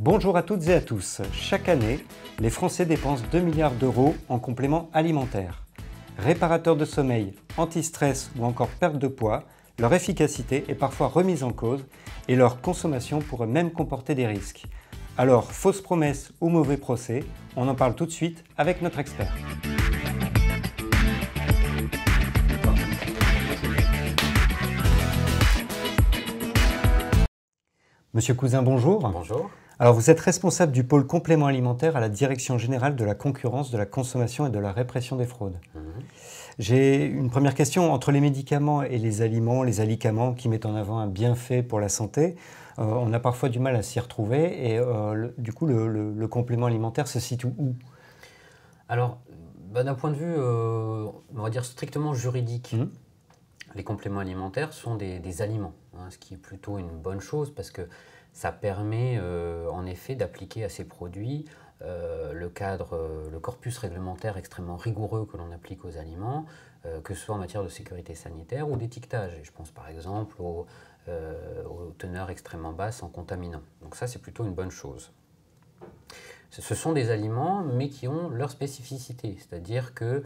Bonjour à toutes et à tous. Chaque année, les Français dépensent 2 milliards d'euros en compléments alimentaires. Réparateurs de sommeil, anti-stress ou encore perte de poids, leur efficacité est parfois remise en cause et leur consommation pourrait même comporter des risques. Alors, fausses promesses ou mauvais procès, on en parle tout de suite avec notre expert. Monsieur Cousin, bonjour. Bonjour. Alors, vous êtes responsable du pôle complément alimentaire à la Direction générale de la concurrence, de la consommation et de la répression des fraudes. J'ai une première question. Entre les médicaments et les aliments, les alicaments qui mettent en avant un bienfait pour la santé, on a parfois du mal à s'y retrouver et du coup, le complément alimentaire se situe où? Alors, d'un point de vue, on va dire strictement juridique, les compléments alimentaires sont des aliments, ce qui est plutôt une bonne chose parce que ça permet en effet d'appliquer à ces produits le corpus réglementaire extrêmement rigoureux que l'on applique aux aliments, que ce soit en matière de sécurité sanitaire ou d'étiquetage. Et je pense par exemple aux teneurs extrêmement basses en contaminants. Donc ça, c'est plutôt une bonne chose. Ce sont des aliments, mais qui ont leur spécificité, c'est-à-dire que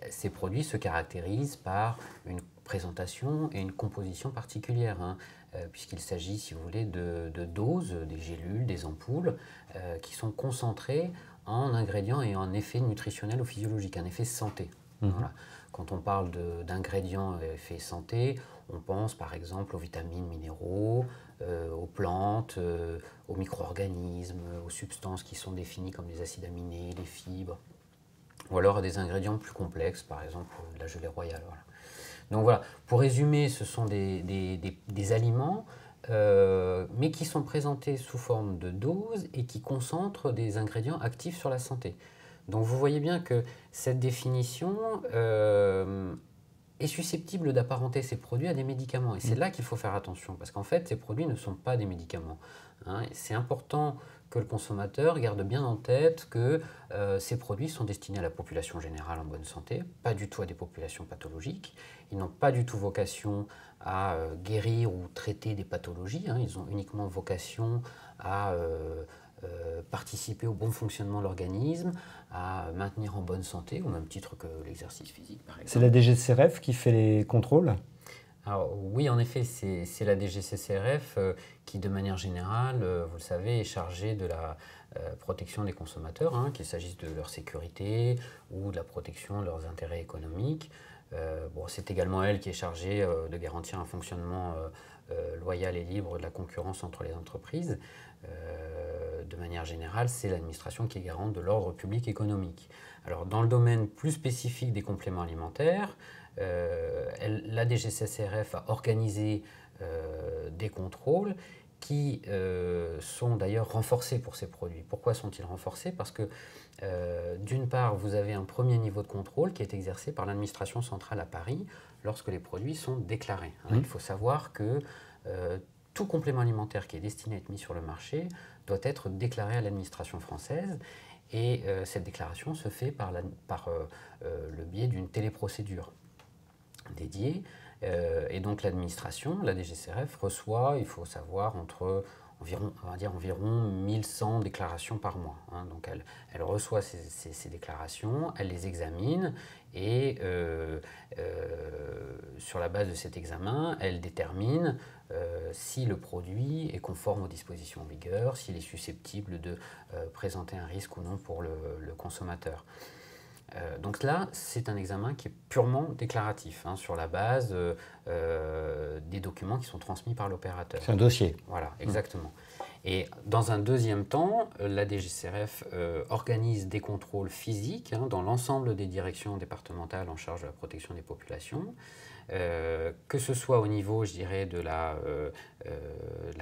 ces produits se caractérisent par une présentation et une composition particulière, puisqu'il s'agit, si vous voulez, de doses, des gélules, des ampoules, qui sont concentrées en ingrédients et en effet nutritionnel ou physiologique, un effet santé. Voilà. Quand on parle d'ingrédients et effets santé, on pense par exemple aux vitamines, minéraux, aux plantes, aux micro-organismes, aux substances qui sont définies comme les acides aminés, les fibres, ou alors à des ingrédients plus complexes, par exemple la gelée royale. Voilà. Donc voilà, pour résumer, ce sont des aliments, mais qui sont présentés sous forme de doses et qui concentrent des ingrédients actifs sur la santé. Donc vous voyez bien que cette définition est susceptible d'apparenter ces produits à des médicaments. Et c'est là qu'il faut faire attention, parce qu'en fait, ces produits ne sont pas des médicaments. C'est important que le consommateur garde bien en tête que ces produits sont destinés à la population générale en bonne santé, pas du tout à des populations pathologiques. Ils n'ont pas du tout vocation à guérir ou traiter des pathologies. Ils ont uniquement vocation à participer au bon fonctionnement de l'organisme, à maintenir en bonne santé, au même titre que l'exercice physique, par exemple. C'est la DGCCRF qui fait les contrôles? Alors, oui, en effet, c'est la DGCCRF qui, de manière générale, vous le savez, est chargée de la protection des consommateurs, qu'il s'agisse de leur sécurité ou de la protection de leurs intérêts économiques. C'est également elle qui est chargée de garantir un fonctionnement loyal et libre de la concurrence entre les entreprises. De manière générale, c'est l'administration qui est garante de l'ordre public économique. Alors, dans le domaine plus spécifique des compléments alimentaires, la DGCCRF a organisé des contrôles qui sont d'ailleurs renforcés pour ces produits. Pourquoi sont-ils renforcés? Parce que d'une part, vous avez un premier niveau de contrôle qui est exercé par l'administration centrale à Paris lorsque les produits sont déclarés. Il faut savoir que tout complément alimentaire qui est destiné à être mis sur le marché doit être déclaré à l'administration française. Et cette déclaration se fait par le biais d'une téléprocédure dédiée. Et donc l'administration, la DGCCRF, reçoit, il faut savoir, environ 1100 déclarations par mois. Donc elle reçoit ces déclarations, elle les examine et sur la base de cet examen, elle détermine si le produit est conforme aux dispositions en vigueur, s'il est susceptible de présenter un risque ou non pour le consommateur. Donc là, c'est un examen qui est purement déclaratif, sur la base des documents qui sont transmis par l'opérateur. C'est un dossier. Voilà, exactement. Et dans un deuxième temps, la DGCCRF organise des contrôles physiques dans l'ensemble des directions départementales en charge de la protection des populations, que ce soit au niveau, je dirais, de la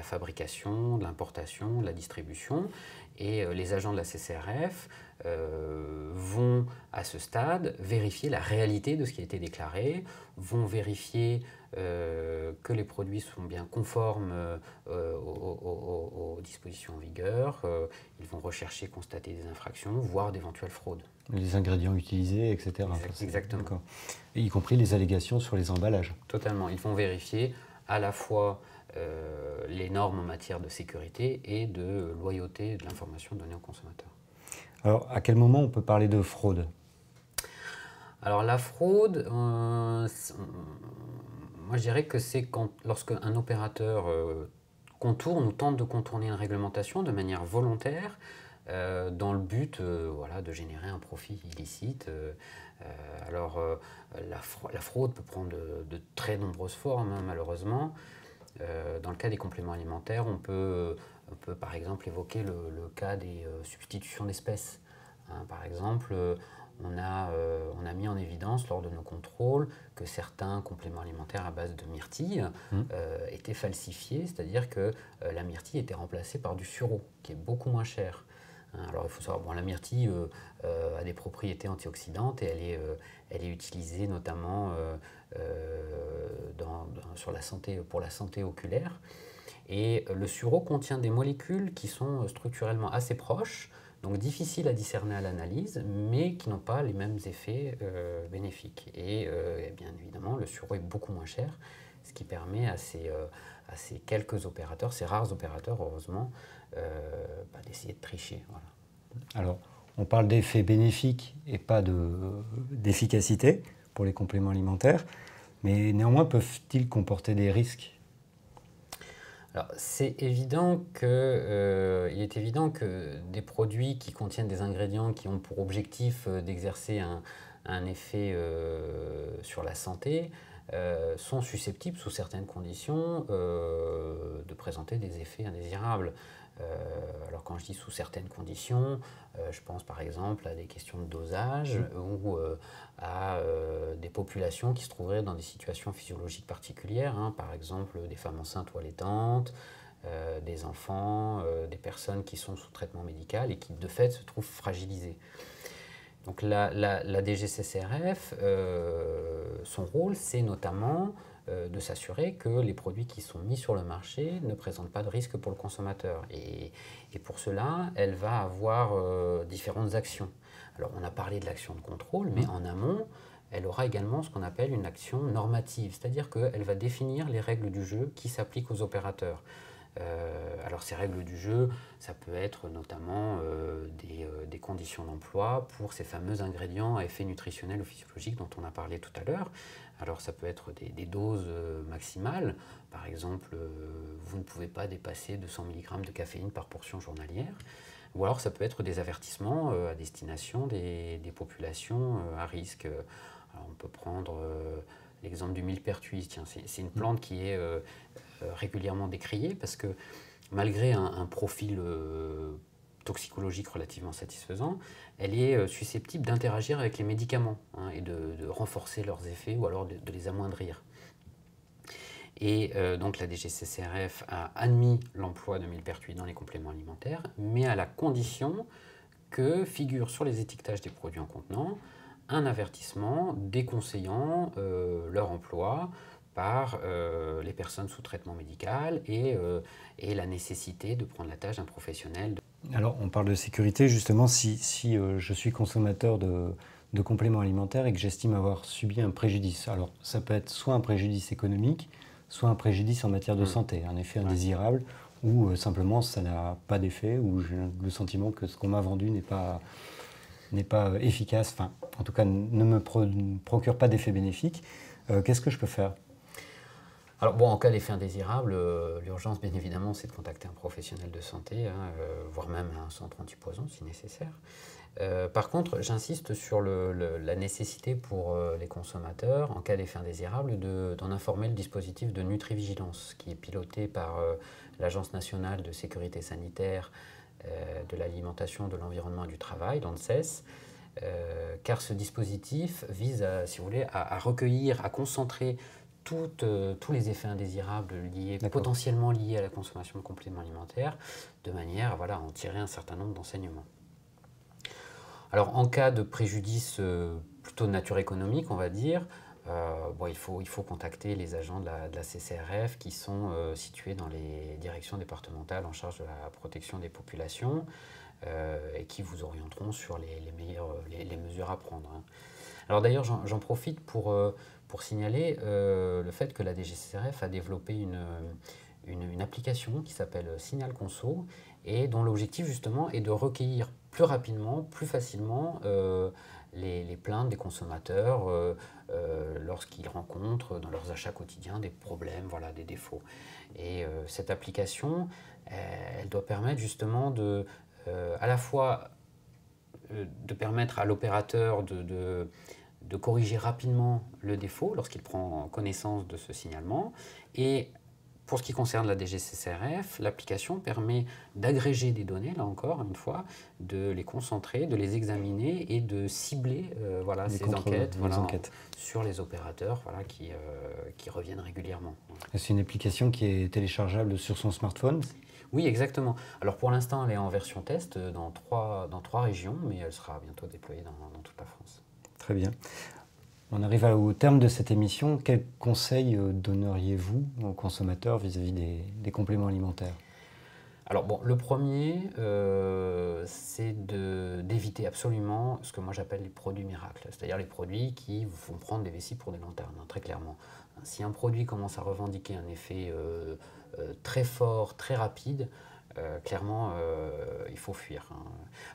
fabrication, de l'importation, de la distribution. Et les agents de la CCRF vont, à ce stade, vérifier la réalité de ce qui a été déclaré, vont vérifier que les produits sont bien conformes aux dispositions en vigueur. Ils vont rechercher, constater des infractions, voire d'éventuelles fraudes. Les ingrédients utilisés, etc. Exactement. Y compris les allégations sur les emballages. Totalement. Ils vont vérifier à la fois les normes en matière de sécurité et de loyauté de l'information donnée aux consommateurs. Alors, à quel moment on peut parler de fraude? Alors la fraude, moi je dirais que c'est lorsque un opérateur contourne ou tente de contourner une réglementation de manière volontaire dans le but voilà, de générer un profit illicite. La fraude peut prendre de très nombreuses formes, hein, malheureusement. Dans le cas des compléments alimentaires, on peut par exemple évoquer le cas des substitutions d'espèces. Hein, par exemple, on a mis en évidence lors de nos contrôles que certains compléments alimentaires à base de myrtille étaient falsifiés, c'est-à-dire que la myrtille était remplacée par du sureau, qui est beaucoup moins cher. Hein, alors il faut savoir, bon, la myrtille a des propriétés antioxydantes et elle est utilisée notamment sur la santé, pour la santé oculaire. Et le sureau contient des molécules qui sont structurellement assez proches, donc difficiles à discerner à l'analyse, mais qui n'ont pas les mêmes effets bénéfiques. Et bien évidemment, le sureau est beaucoup moins cher, ce qui permet à ces quelques opérateurs, ces rares opérateurs, heureusement, d'essayer de tricher. Voilà. Alors, on parle d'effets bénéfiques et pas d'efficacité pour les compléments alimentaires, mais néanmoins peuvent-ils comporter des risques? Alors, il est évident que des produits qui contiennent des ingrédients qui ont pour objectif d'exercer un effet sur la santé sont susceptibles, sous certaines conditions, de présenter des effets indésirables. Alors quand je dis sous certaines conditions, je pense par exemple à des questions de dosage ou à des populations qui se trouveraient dans des situations physiologiques particulières, hein, par exemple des femmes enceintes ou allaitantes, des enfants, des personnes qui sont sous traitement médical et qui de fait se trouvent fragilisées. Donc la DGCCRF, son rôle, c'est notamment de s'assurer que les produits qui sont mis sur le marché ne présentent pas de risque pour le consommateur. Et pour cela, elle va avoir différentes actions. Alors on a parlé de l'action de contrôle, mais en amont, elle aura également ce qu'on appelle une action normative, c'est-à-dire qu'elle va définir les règles du jeu qui s'appliquent aux opérateurs. Alors ces règles du jeu, ça peut être notamment des conditions d'emploi pour ces fameux ingrédients à effet nutritionnel ou physiologique dont on a parlé tout à l'heure. Alors ça peut être des doses maximales, par exemple vous ne pouvez pas dépasser 200 mg de caféine par portion journalière, ou alors ça peut être des avertissements à destination des populations à risque. Alors on peut prendre l'exemple du millepertuis. Tiens, c'est une plante qui est régulièrement décriée parce que malgré un profil toxicologique relativement satisfaisant, elle est susceptible d'interagir avec les médicaments hein, et de renforcer leurs effets ou alors de les amoindrir. Et donc la DGCCRF a admis l'emploi de millepertuis dans les compléments alimentaires, mais à la condition que figure sur les étiquetages des produits en contenant un avertissement déconseillant leur emploi par les personnes sous traitement médical et la nécessité de prendre la tâche d'un professionnel. Alors, on parle de sécurité, justement, si je suis consommateur de compléments alimentaires et que j'estime avoir subi un préjudice. Alors, ça peut être soit un préjudice économique, soit un préjudice en matière de santé, un effet indésirable, ou simplement ça n'a pas d'effet, ou j'ai le sentiment que ce qu'on m'a vendu n'est pas efficace, enfin, en tout cas, ne me procure pas d'effet bénéfique. Qu'est-ce que je peux faire ? Alors bon, en cas d'effet indésirable, l'urgence bien évidemment c'est de contacter un professionnel de santé, hein, voire même un centre antipoison si nécessaire. Par contre, j'insiste sur la nécessité pour les consommateurs, en cas d'effet indésirable, d'en informer le dispositif de Nutrivigilance qui est piloté par l'Agence nationale de sécurité sanitaire de l'alimentation, de l'environnement et du travail, l'ANSES, car ce dispositif vise si vous voulez, à recueillir, à concentrer tous les effets indésirables potentiellement liés à la consommation de compléments alimentaires, de manière à en tirer un certain nombre d'enseignements. Alors en cas de préjudice plutôt de nature économique, on va dire, il faut contacter les agents de la CCRF qui sont situés dans les directions départementales en charge de la protection des populations et qui vous orienteront sur les mesures à prendre. Hein. Alors d'ailleurs, j'en profite pour signaler le fait que la DGCCRF a développé une application qui s'appelle Signal Conso et dont l'objectif justement est de recueillir plus rapidement, plus facilement les plaintes des consommateurs lorsqu'ils rencontrent dans leurs achats quotidiens des problèmes, voilà, des défauts. Et cette application, elle doit permettre justement à la fois de permettre à l'opérateur de corriger rapidement le défaut lorsqu'il prend connaissance de ce signalement. Et pour ce qui concerne la DGCCRF, l'application permet d'agréger des données, là encore, une fois, de les concentrer, de les examiner et de cibler voilà, ces enquêtes, sur les opérateurs voilà, qui reviennent régulièrement. C'est une application qui est téléchargeable sur son smartphone? Oui, exactement. Alors pour l'instant, elle est en version test dans trois régions, mais elle sera bientôt déployée dans toute la France. Très bien. On arrive au terme de cette émission. Quels conseils donneriez-vous aux consommateurs vis-à-vis des compléments alimentaires? Alors bon, le premier, c'est d'éviter absolument ce que moi j'appelle les produits miracles, c'est-à-dire les produits qui vous font prendre des vessies pour des lanternes, hein, très clairement. Si un produit commence à revendiquer un effet très fort, très rapide, clairement, il faut fuir, hein.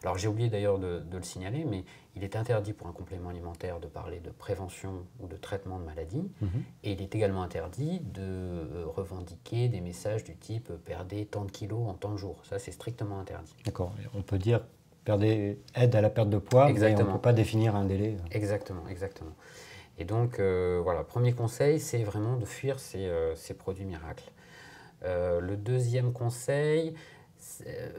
Alors j'ai oublié d'ailleurs de le signaler, mais il est interdit pour un complément alimentaire de parler de prévention ou de traitement de maladie, et il est également interdit de revendiquer des messages du type « perdez tant de kilos en tant de jours ». Ça, c'est strictement interdit. D'accord. On peut dire aide à la perte de poids, exactement. Mais on ne peut pas définir un délai. Exactement, exactement. Et donc, voilà, premier conseil, c'est vraiment de fuir ces produits miracles. Le deuxième conseil,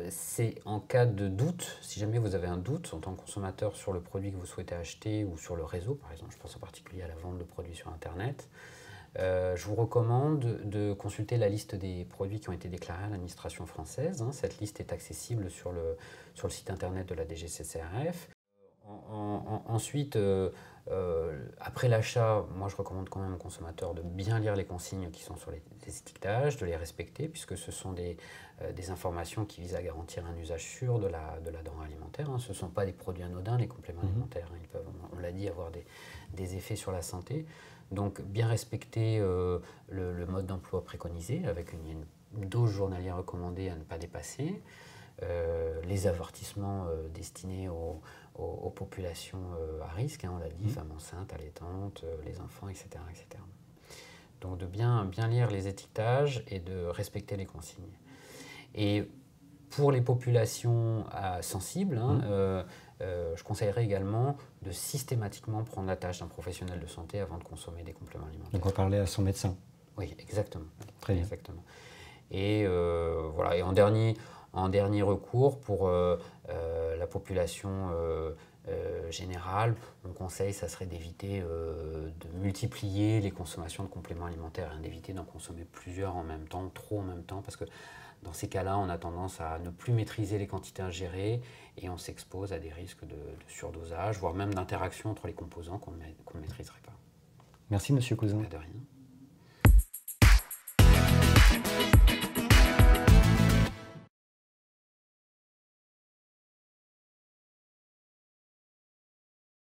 c'est en cas de doute, si jamais vous avez un doute en tant que consommateur sur le produit que vous souhaitez acheter ou sur le réseau, par exemple, je pense en particulier à la vente de produits sur Internet, je vous recommande de consulter la liste des produits qui ont été déclarés à l'administration française, hein. Cette liste est accessible sur le site internet de la DGCCRF. Ensuite, après l'achat, moi je recommande quand même aux consommateurs de bien lire les consignes qui sont sur les étiquetages, de les respecter, puisque ce sont des informations qui visent à garantir un usage sûr de la denrée alimentaire, hein. Ce ne sont pas des produits anodins, les compléments alimentaires, hein. Ils peuvent, on l'a dit, avoir des effets sur la santé. Donc bien respecter le mode d'emploi préconisé, avec une dose journalière recommandée à ne pas dépasser. Les avertissements destinés aux populations à risque, hein, on l'a dit, femmes enceintes, allaitantes, les enfants, etc., etc. Donc de bien lire les étiquetages et de respecter les consignes. Et pour les populations sensibles, hein, je conseillerais également de systématiquement prendre la tâche d'un professionnel de santé avant de consommer des compléments alimentaires. Donc on va parler à son médecin. Oui, exactement. Très bien. Exactement. Et voilà. Et en dernier recours, pour la population générale, mon conseil, ça serait d'éviter de multiplier les consommations de compléments alimentaires, hein, d'éviter d'en consommer plusieurs en même temps, trop en même temps, parce que dans ces cas-là, on a tendance à ne plus maîtriser les quantités ingérées et on s'expose à des risques de surdosage, voire même d'interaction entre les composants qu'on ne maîtriserait pas. Merci, Monsieur Cousin. De rien.